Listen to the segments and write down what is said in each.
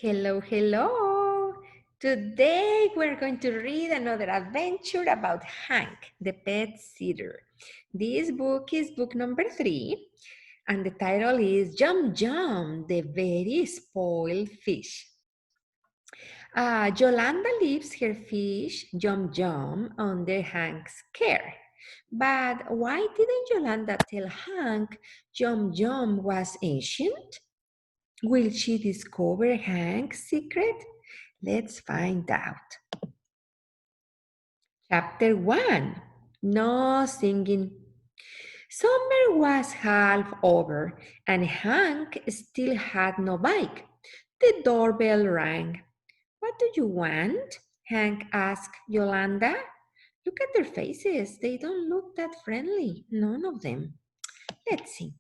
Hello, hello. Today we're going to read another adventure about Hank, the pet sitter. This book is book number 3, and the title is Jum Jum, the very spoiled fish. Yolanda leaves her fish, Jum Jum, under Hank's care. But why didn't Yolanda tell Hank Jum Jum was ancient? Will she discover Hank's secret? Let's find out. Chapter 1. No singing. Summer was half over and Hank still had no bike. The doorbell rang. What do you want? Hank asked Yolanda. Look at their faces. They don't look that friendly. None of them. Let's see.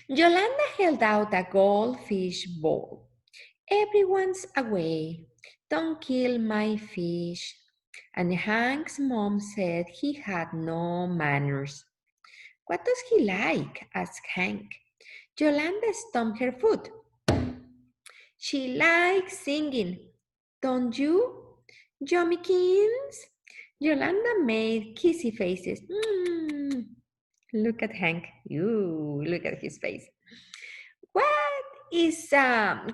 Yolanda held out a goldfish bowl. Everyone's away. Don't kill my fish. And Hank's mom said he had no manners. What does he like? Asked Hank. Yolanda stomped her foot. She likes singing. Don't you? Jummykins? Yolanda made kissy faces. Look at Hank. You look at his face.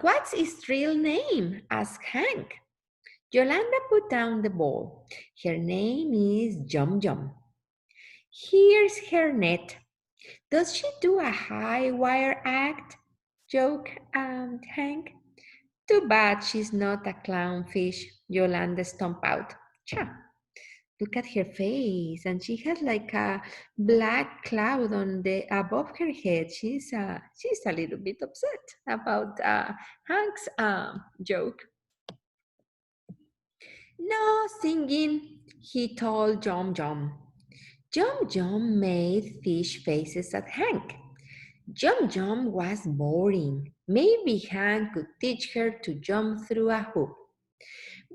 What's his real name? Asked Hank. Yolanda put down the bowl. Her name is Jum Jum. Here's her net. Does she do a high wire act? Joked Hank. Too bad she's not a clownfish. Yolanda stomped out. Cha. Look at her face, and she has like a black cloud on the above her head. She's a little bit upset about Hank's joke. No singing, he told Jum Jum. Jum Jum made fish faces at Hank. Jum Jum was boring. Maybe Hank could teach her to jump through a hoop.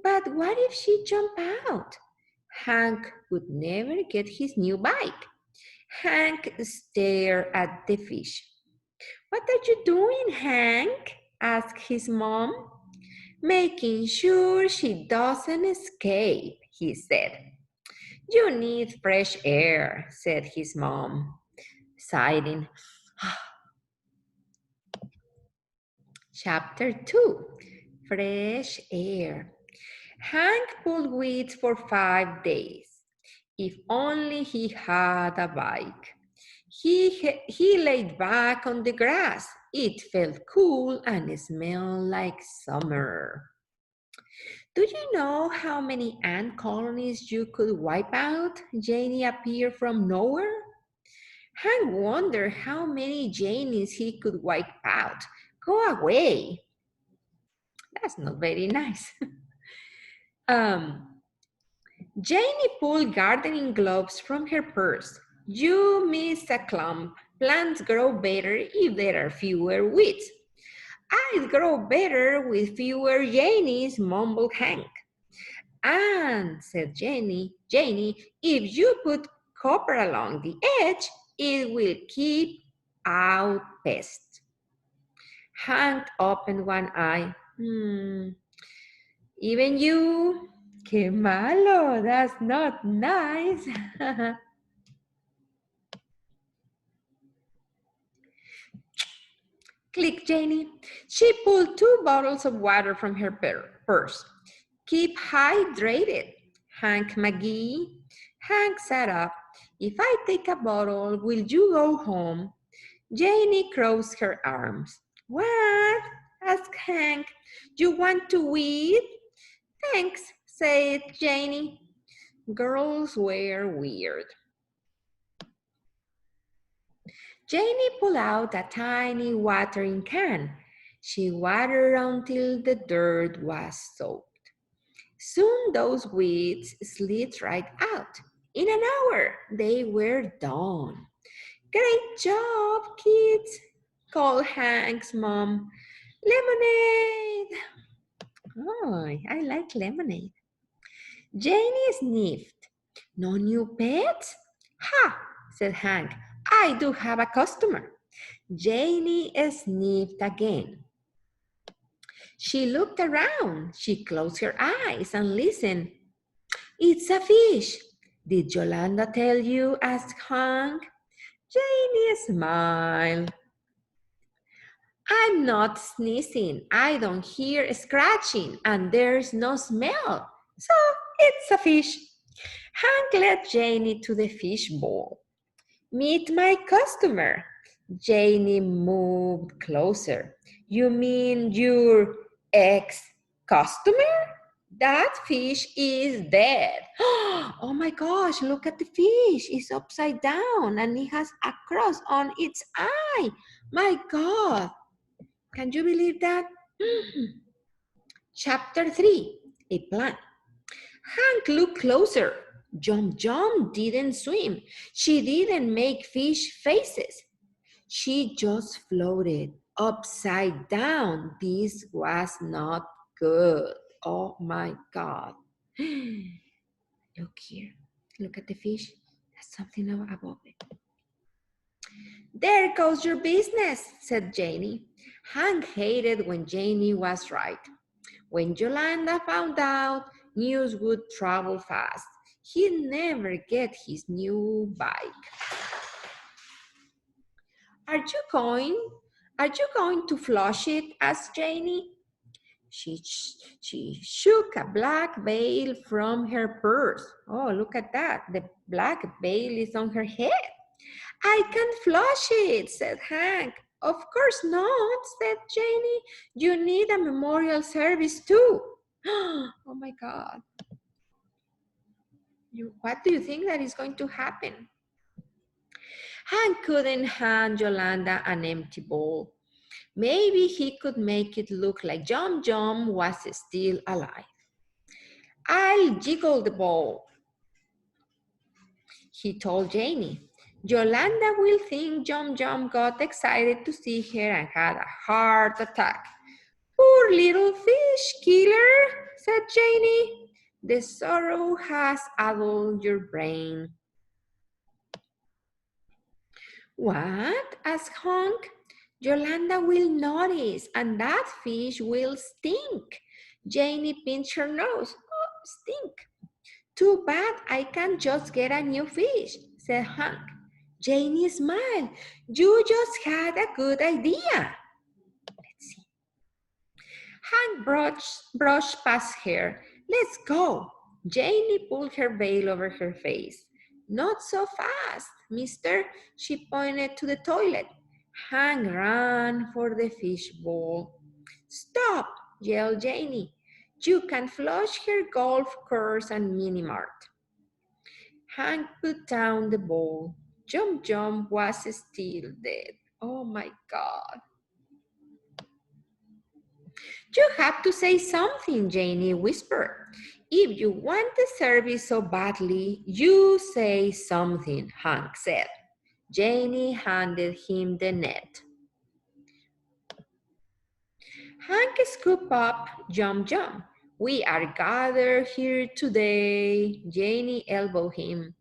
But what if she jumped out? Hank would never get his new bike. Hank stared at the fish. What are you doing, Hank? Asked his mom. Making sure she doesn't escape, he said. You need fresh air, said his mom, sighing. Chapter 2. Fresh air. Hank pulled weeds for 5 days. If only he had a bike. He laid back on the grass. It felt cool and smelled like summer. Do you know how many ant colonies you could wipe out? Janie appeared from nowhere. Hank wondered how many Janies he could wipe out. Go away. That's not very nice. Janie pulled gardening gloves from her purse. You miss a clump. Plants grow better if there are fewer weeds. I'd grow better with fewer Janies, mumbled Hank. And, said Janie, if you put copper along the edge, it will keep out pests. Hank opened one eye. Even you? Qué malo, that's not nice. Click, Janie. She pulled 2 bottles of water from her purse. Keep hydrated, Hank McGee. Hank sat up. If I take a bottle, will you go home? Janie crossed her arms. What? Asked Hank. You want to weed? Thanks, said Janie. Girls were weird. Janie pulled out a tiny watering can. She watered until the dirt was soaked. Soon those weeds slid right out. In an hour, they were done. Great job, kids, called Hank's mom. Lemonade! Oh, I like lemonade. Janie sniffed. No new pets? Ha, said Hank. I do have a customer. Janie sniffed again. She looked around. She closed her eyes and listened. It's a fish. Did Yolanda tell you? Asked Hank. Janie smiled. I'm not sneezing. I don't hear scratching, and there's no smell. So it's a fish. Hank led Janie to the fish bowl. Meet my customer. Janie moved closer. You mean your ex-customer? That fish is dead. Oh my gosh, look at the fish. It's upside down and it has a cross on its eye. My God. Can you believe that? Chapter 3, a plan. Hank looked closer. Jum Jum didn't swim. She didn't make fish faces. She just floated upside down. This was not good. Oh my God. Look here. Look at the fish. There's something above it. There goes your business, said Janie. Hank hated when Janie was right. When Yolanda found out, news would travel fast. He'd never get his new bike. Are you going? Are you going to flush it? Asked Janie. She shook a black veil from her purse. Oh, look at that. The black veil is on her head. I can flush it, said Hank. Of course not, said Janie. You need a memorial service too. Oh my God. What do you think that is going to happen? Hank couldn't hand Yolanda an empty bowl. Maybe he could make it look like Jum Jum was still alive. I'll jiggle the bowl, he told Janie. Yolanda will think Jum Jum got excited to see her and had a heart attack. Poor little fish killer, said Janie. The sorrow has addled your brain. What? Asked Hank. Yolanda will notice, and that fish will stink. Janie pinched her nose. Oh, stink. Too bad I can't just get a new fish, said Hank. Janie smiled. You just had a good idea. Let's see. Hank brushed past her. Let's go. Janie pulled her veil over her face. Not so fast, mister. She pointed to the toilet. Hank ran for the fish bowl. Stop, yelled Janie. You can flush her golf course and mini mart. Hank put down the bowl. Jum Jum was still dead. Oh my God. You have to say something, Janie whispered. If you want the service so badly, you say something, Hank said. Janie handed him the net. Hank scooped up Jum Jum. We are gathered here today. Janie elbowed him.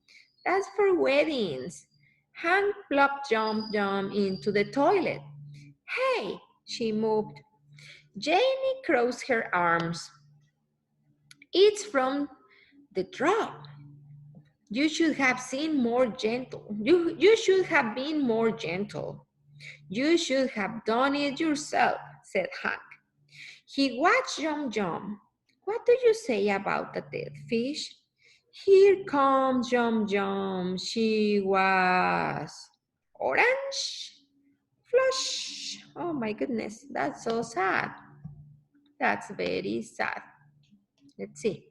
That's for weddings. Hank plopped Jum Jum into the toilet. Hey, she moved. Janie crossed her arms. It's from the drop. You should have seen more gentle. You should have been more gentle. You should have done it yourself, said Hank. He watched Jum Jum. What do you say about the dead fish? Here comes Jum Jum. She was orange, flush. Oh my goodness, that's so sad. That's very sad. Let's see.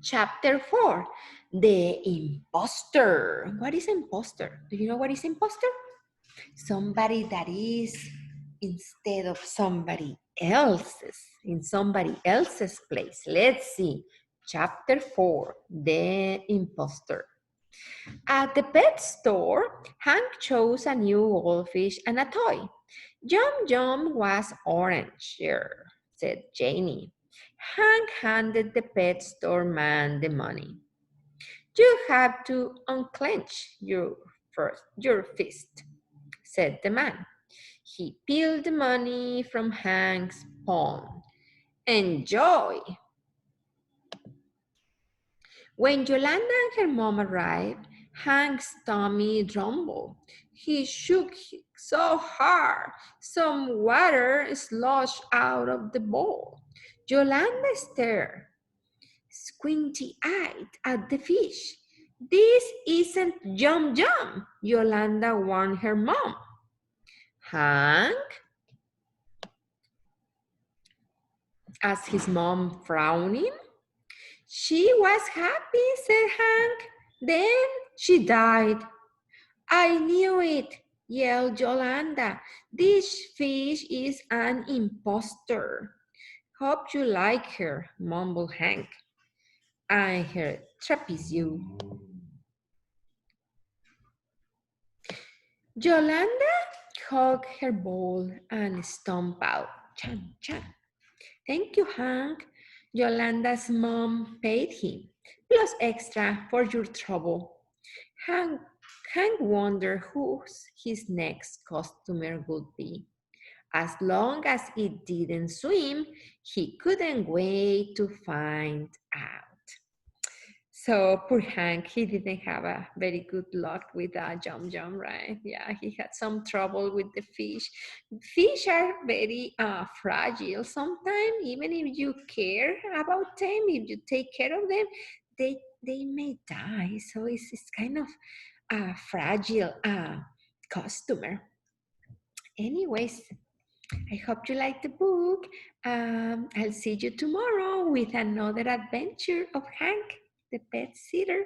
Chapter 4, the impostor. What is impostor? Do you know what is impostor? Somebody that is instead of somebody else's, in somebody else's place. Let's see. Chapter 4, the impostor. At the pet store, Hank chose a new goldfish and a toy. Jum Jum was orange, said Janie. Hank handed the pet store man the money. You have to unclench your fist, said the man. He peeled the money from Hank's palm. Enjoy! When Yolanda and her mom arrived, Hank's tummy rumbled. He shook so hard, some water sloshed out of the bowl. Yolanda stared, squinty-eyed at the fish. This isn't Yum Yum, Yolanda warned her mom. Hank? Asked his mom, frowning. She was happy, said Hank. Then she died. I knew it, yelled Yolanda. This fish is an impostor. Hope you like her, mumbled Hank. I her trapezius. Yolanda hugged her bowl and stomped out. Chan, chan. Thank you, Hank. Yolanda's mom paid him, plus extra for your trouble. Hank, Hank wondered who his next customer would be. As long as it didn't swim, he couldn't wait to find out. So poor Hank, he didn't have a very good luck with Jum Jum, right? Yeah, he had some trouble with the fish. Fish are very fragile. Sometimes, even if you care about them, if you take care of them, they may die. So it's kind of a fragile customer. Anyways, I hope you like the book. I'll see you tomorrow with another adventure of Hank, the pet sitter.